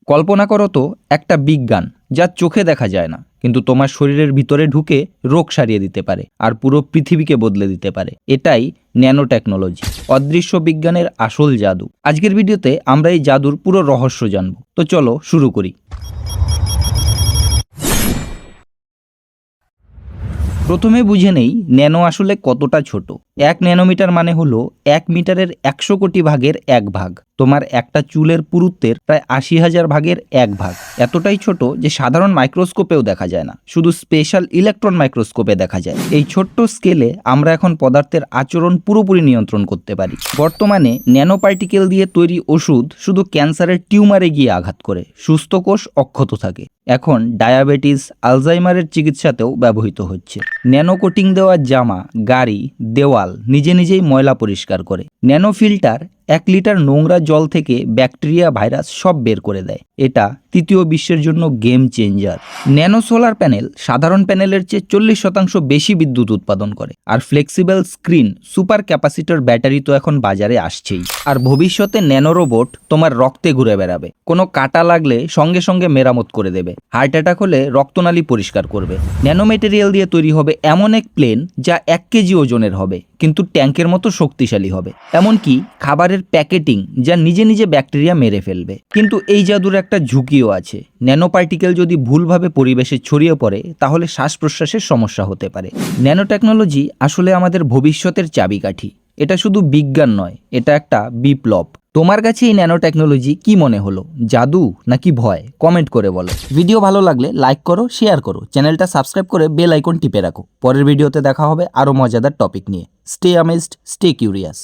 কল্পনা করো তো একটা বিজ্ঞান যা চোখে দেখা যায় না, কিন্তু তোমার শরীরের ভিতরে ঢুকে রোগ সারিয়ে দিতে পারে আর পুরো পৃথিবীকে বদলে দিতে পারে। এটাই ন্যানো টেকনোলজি, অদৃশ্য বিজ্ঞানের আসল জাদু। আজকের ভিডিওতে আমরা এই জাদুর পুরো রহস্য জানব। তো চলো শুরু করি। প্রথমে বুঝে নেই ন্যানো আসলে কতটা ছোট। 1 ন্যানোমিটার মানে হলো 1 মিটারের 100 কোটি ভাগের 1 ভাগ। তোমার একটা চুলের পুরুত্বের প্রায় 80,000 ভাগের 1 ভাগ। এতটাই ছোট যে সাধারণ মাইক্রোস্কোপেও দেখা যায় না, শুধু স্পেশাল ইলেকট্রন মাইক্রোস্কোপে দেখা যায়। এই ছোট্ট স্কেলে আমরা এখন পদার্থের আচরণ পুরোপুরি নিয়ন্ত্রণ করতে পারি। বর্তমানে ন্যানো পার্টিকেল দিয়ে তৈরি ওষুধ শুধু ক্যান্সারের টিউমারে গিয়ে আঘাত করে, সুস্থ কোষ অক্ষত থাকে। এখন ডায়াবেটিস, আলজাইমারের চিকিৎসাতেও ব্যবহৃত হচ্ছে। ন্যানো কোটিং দেওয়া জামা, গাড়ি, দেওয়াল নিজে নিজেই ময়লা পরিষ্কার করে। ন্যানো ফিল্টার 1 লিটার নোংরা জল থেকে ব্যাকটেরিয়া, ভাইরাস সব বের করে দেয়। এটা তৃতীয় বিশ্বের জন্য game changer. Nano solar panel সাধারণ প্যানেলের চেয়ে 40% বেশি বিদ্যুৎ উৎপাদন করে। আর flexible screen, super capacitor battery তো এখন বাজারে আসছেই। আর ভবিষ্যতে ন্যানো রোবট তোমার রক্তে ঘুরে বেড়াবে। কোনো কাটা লাগলে সঙ্গে সঙ্গে মেরামত করে দেবে। হার্ট অ্যাটাক হলে রক্তনালী পরিষ্কার করবে। ন্যানো মেটেরিয়াল দিয়ে তৈরি হবে এমন এক প্লেন যা 1 কেজি ওজনের হবে, কিন্তু ট্যাঙ্কের মতো শক্তিশালী হবে। এমনকি খাবারের প্যাকেটিং যা নিজে নিজে ব্যাকটেরিয়া মেরে ফেলবে। কিন্তু এই জাদুর একটা ঝুঁকিও আছে। ন্যানো পার্টিকেল যদি ভুলভাবে পরিবেশে ছড়িয়ে পড়ে তাহলে শ্বাস প্রশ্বাসের সমস্যা হতে পারে। ন্যানো টেকনোলজি আসলে আমাদের ভবিষ্যতের চাবিকাঠি। এটা শুধু বিজ্ঞান নয়, এটা একটা বিপ্লব। তোমার কাছে এই ন্যানো টেকনোলজি কি মনে হলো, জাদু নাকি ভয়? কমেন্ট করে বলো। ভিডিও ভালো লাগলে লাইক করো, শেয়ার করো, চ্যানেলটা সাবস্ক্রাইব করে বেল আইকন টিপে রাখো। পরের ভিডিওতে দেখা হবে আরও মজাদার টপিক নিয়ে। Stay amazed, stay curious.